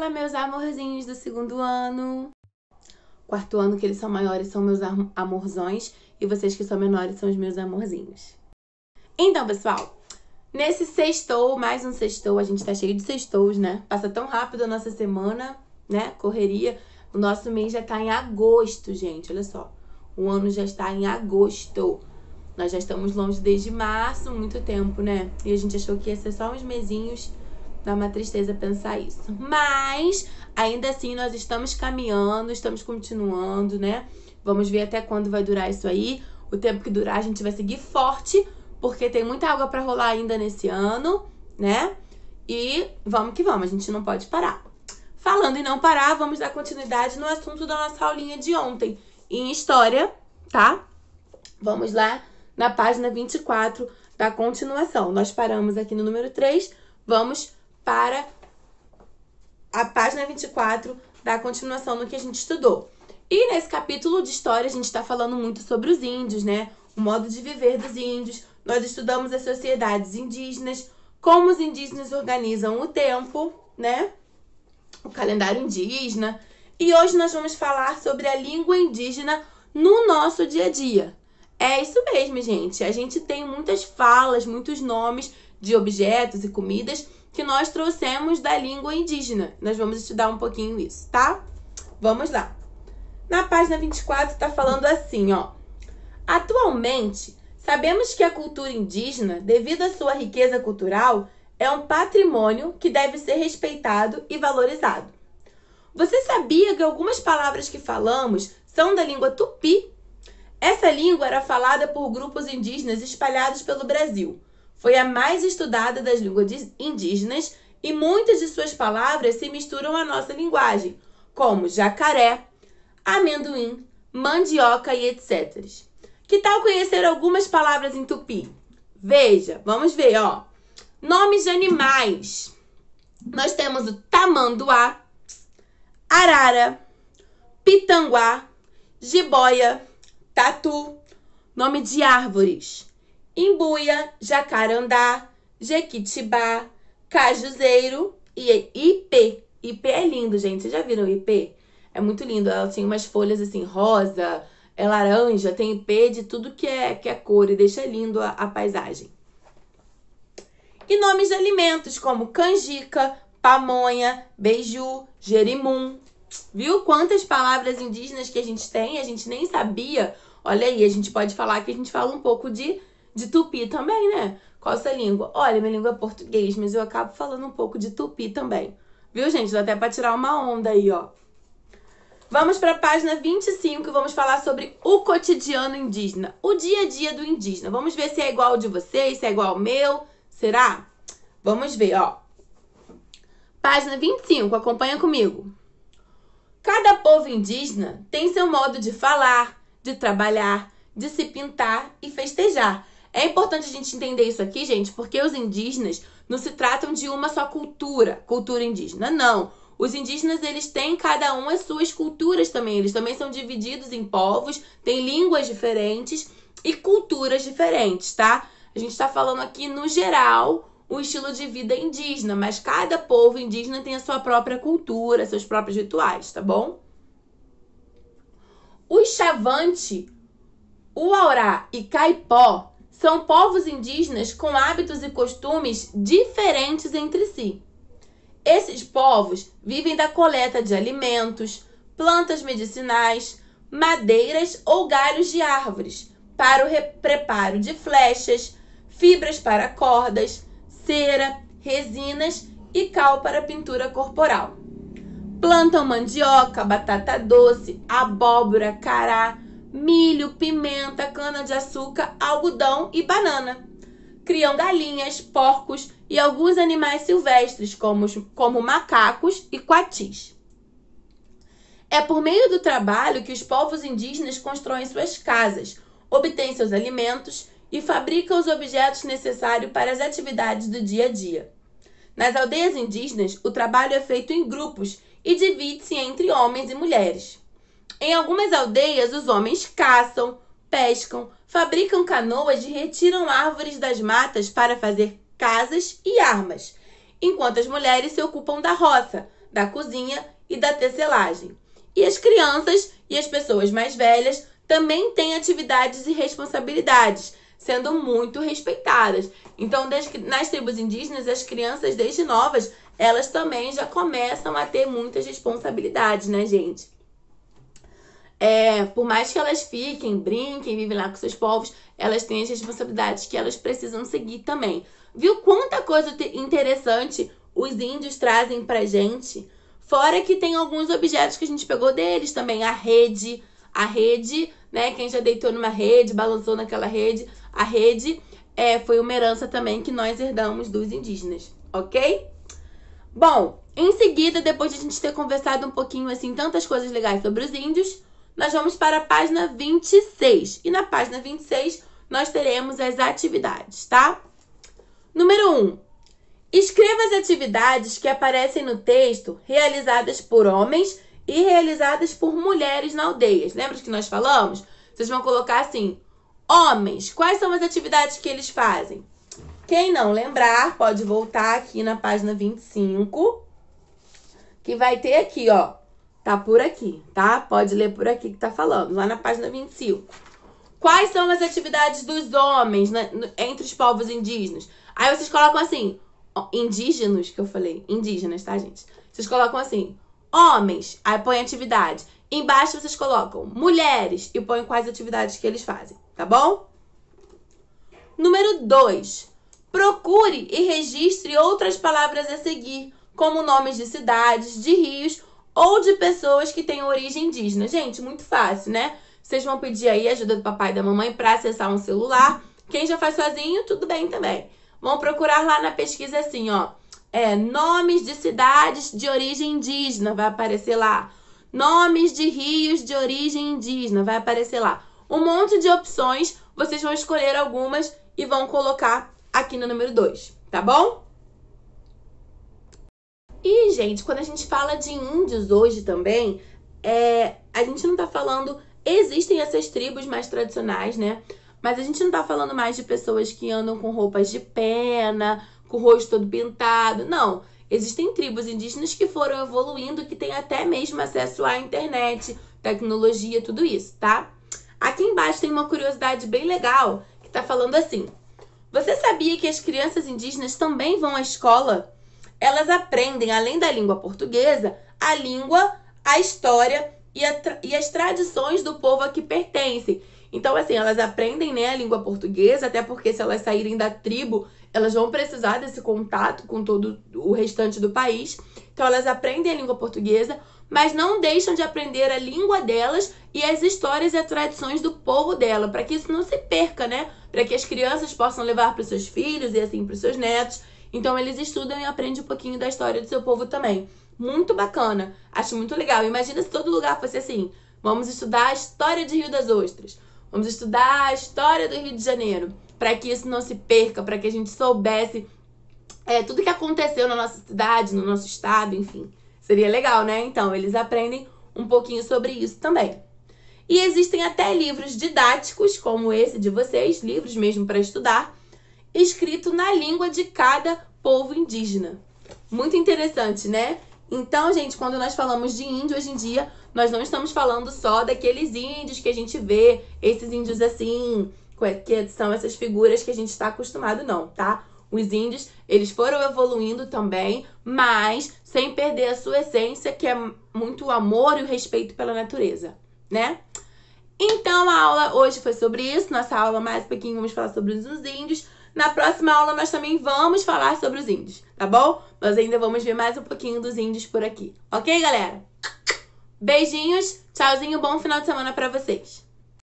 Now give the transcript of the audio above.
Olá, meus amorzinhos do segundo ano. Quarto ano, que eles são maiores, são meus amorzões. E vocês que são menores são os meus amorzinhos. Então, pessoal, nesse sextou, mais um sextou, a gente tá cheio de sextous, né? Passa tão rápido a nossa semana, né? Correria. O nosso mês já tá em agosto, gente. Olha só. O ano já está em agosto. Nós já estamos longe desde março, muito tempo, né? E a gente achou que ia ser só uns mesinhos. Dá uma tristeza pensar isso. Mas, ainda assim, nós estamos caminhando, estamos continuando, né? Vamos ver até quando vai durar isso aí. O tempo que durar, a gente vai seguir forte, porque tem muita água pra rolar ainda nesse ano, né? E vamos que vamos, a gente não pode parar. Falando em não parar, vamos dar continuidade no assunto da nossa aulinha de ontem, em história, tá? Vamos lá na página 24 da continuação. Nós paramos aqui no número 3, vamos para a página 24 da continuação no que a gente estudou. E nesse capítulo de história a gente está falando muito sobre os índios, né? O modo de viver dos índios. Nós estudamos as sociedades indígenas, como os indígenas organizam o tempo, né? O calendário indígena. E hoje nós vamos falar sobre a língua indígena no nosso dia a dia. É isso mesmo, gente. A gente tem muitas falas, muitos nomes de objetos e comidas que nós trouxemos da língua indígena. Nós vamos estudar um pouquinho isso, tá? Vamos lá. Na página 24 tá falando assim, ó. Atualmente, sabemos que a cultura indígena, devido à sua riqueza cultural, é um patrimônio que deve ser respeitado e valorizado. Você sabia que algumas palavras que falamos são da língua tupi? Essa língua era falada por grupos indígenas espalhados pelo Brasil. Foi a mais estudada das línguas indígenas e muitas de suas palavras se misturam à nossa linguagem, como jacaré, amendoim, mandioca e etc. Que tal conhecer algumas palavras em tupi? Veja, vamos ver, ó. Nomes de animais. Nós temos o tamanduá, arara, pitanguá, jiboia, tatu. Nome de árvores. Imbuia, jacarandá, jequitibá, cajuzeiro e ipê. Ipê é lindo, gente. Vocês já viram ipê? É muito lindo. Ela tem umas folhas assim, rosa, é laranja, tem ipê de tudo que é cor e deixa lindo a paisagem. E nomes de alimentos como canjica, pamonha, beiju, jerimum. Viu quantas palavras indígenas que a gente tem? A gente nem sabia. Olha aí, a gente pode falar que a gente fala um pouco de tupi também, né? Qual a sua língua? Olha, minha língua é português, mas eu acabo falando um pouco de tupi também. Viu, gente? Dá até pra tirar uma onda aí, ó. Vamos para a página 25 e vamos falar sobre o cotidiano indígena. O dia a dia do indígena. Vamos ver se é igual ao de vocês, se é igual ao meu. Será? Vamos ver, ó. Página 25, acompanha comigo. Cada povo indígena tem seu modo de falar, de trabalhar, de se pintar e festejar. É importante a gente entender isso aqui, gente, porque os indígenas não se tratam de uma só cultura indígena, não. Os indígenas, eles têm cada um as suas culturas também. Eles também são divididos em povos, têm línguas diferentes e culturas diferentes, tá? A gente tá falando aqui, no geral, o estilo de vida indígena, mas cada povo indígena tem a sua própria cultura, seus próprios rituais, tá bom? Os Xavante, Uaurá e Caipó são povos indígenas com hábitos e costumes diferentes entre si. Esses povos vivem da coleta de alimentos, plantas medicinais, madeiras ou galhos de árvores, para o preparo de flechas, fibras para cordas, cera, resinas e cal para pintura corporal. Plantam mandioca, batata doce, abóbora, cará, milho, pimenta, cana-de-açúcar, algodão e banana. Criam galinhas, porcos e alguns animais silvestres, como macacos e coatis. É por meio do trabalho que os povos indígenas constroem suas casas, obtêm seus alimentos e fabricam os objetos necessários para as atividades do dia a dia. Nas aldeias indígenas, o trabalho é feito em grupos e divide-se entre homens e mulheres. Em algumas aldeias, os homens caçam, pescam, fabricam canoas e retiram árvores das matas para fazer casas e armas, enquanto as mulheres se ocupam da roça, da cozinha e da tecelagem. E as crianças e as pessoas mais velhas também têm atividades e responsabilidades, sendo muito respeitadas. Então, nas tribos indígenas, as crianças, desde novas, elas também já começam a ter muitas responsabilidades, né, gente? Por mais que elas fiquem, brinquem, vivem lá com seus povos, elas têm as responsabilidades que elas precisam seguir também. Viu quanta coisa interessante os índios trazem pra gente? Fora que tem alguns objetos que a gente pegou deles também. A rede, né? Quem já deitou numa rede, balançou naquela rede. A rede foi uma herança também que nós herdamos dos indígenas, ok? Bom, em seguida, depois de a gente ter conversado um pouquinho, assim, tantas coisas legais sobre os índios, nós vamos para a página 26. E na página 26, nós teremos as atividades, tá? Número 1. Escreva as atividades que aparecem no texto realizadas por homens e realizadas por mulheres na aldeia. Lembra que nós falamos? Vocês vão colocar assim, homens, quais são as atividades que eles fazem? Quem não lembrar, pode voltar aqui na página 25, que vai ter aqui, ó. Tá por aqui, tá? Pode ler por aqui que tá falando, lá na página 25. Quais são as atividades dos homens entre os povos indígenas? Aí vocês colocam assim, indígenas, que eu falei, indígenas, tá, gente? Vocês colocam assim, homens, aí põe atividade. Embaixo vocês colocam mulheres e põem quais atividades que eles fazem, tá bom? Número 2. Procure e registre outras palavras a seguir, como nomes de cidades, de rios ou de pessoas que têm origem indígena. Gente, muito fácil, né? Vocês vão pedir aí a ajuda do papai e da mamãe para acessar um celular. Quem já faz sozinho, tudo bem também. Vão procurar lá na pesquisa assim, ó. Nomes de cidades de origem indígena, vai aparecer lá. Nomes de rios de origem indígena, vai aparecer lá. Um monte de opções, vocês vão escolher algumas e vão colocar aqui no número 2, tá bom? E, gente, quando a gente fala de índios hoje também, a gente não tá falando... Existem essas tribos mais tradicionais, né? Mas a gente não tá falando mais de pessoas que andam com roupas de pena, com o rosto todo pintado. Não. Existem tribos indígenas que foram evoluindo, que têm até mesmo acesso à internet, tecnologia, tudo isso, tá? Aqui embaixo tem uma curiosidade bem legal, que tá falando assim. Você sabia que as crianças indígenas também vão à escola? Elas aprendem, além da língua portuguesa, a língua, a história e as tradições do povo a que pertencem. Então, assim, elas aprendem, né, a língua portuguesa, até porque se elas saírem da tribo, elas vão precisar desse contato com todo o restante do país. Então, elas aprendem a língua portuguesa, mas não deixam de aprender a língua delas e as histórias e as tradições do povo dela, para que isso não se perca, né? Para que as crianças possam levar para os seus filhos e assim para os seus netos. Então, eles estudam e aprendem um pouquinho da história do seu povo também. Muito bacana. Acho muito legal. Imagina se todo lugar fosse assim. Vamos estudar a história de Rio das Ostras. Vamos estudar a história do Rio de Janeiro. Para que isso não se perca, para que a gente soubesse tudo que aconteceu na nossa cidade, no nosso estado, enfim. Seria legal, né? Então, eles aprendem um pouquinho sobre isso também. E existem até livros didáticos, como esse de vocês, livros mesmo para estudar, escrito na língua de cada povo indígena. Muito interessante, né? Então, gente, quando nós falamos de índio hoje em dia, nós não estamos falando só daqueles índios que a gente vê, esses índios assim, que são essas figuras que a gente está acostumado, não, tá? Os índios, eles foram evoluindo também, mas sem perder a sua essência, que é muito o amor e o respeito pela natureza, né? Então, a aula hoje foi sobre isso. Nossa aula mais um pouquinho vamos falar sobre os índios. Na próxima aula nós também vamos falar sobre os índios, tá bom? Nós ainda vamos ver mais um pouquinho dos índios por aqui. Ok, galera? Beijinhos, tchauzinho, bom final de semana pra vocês.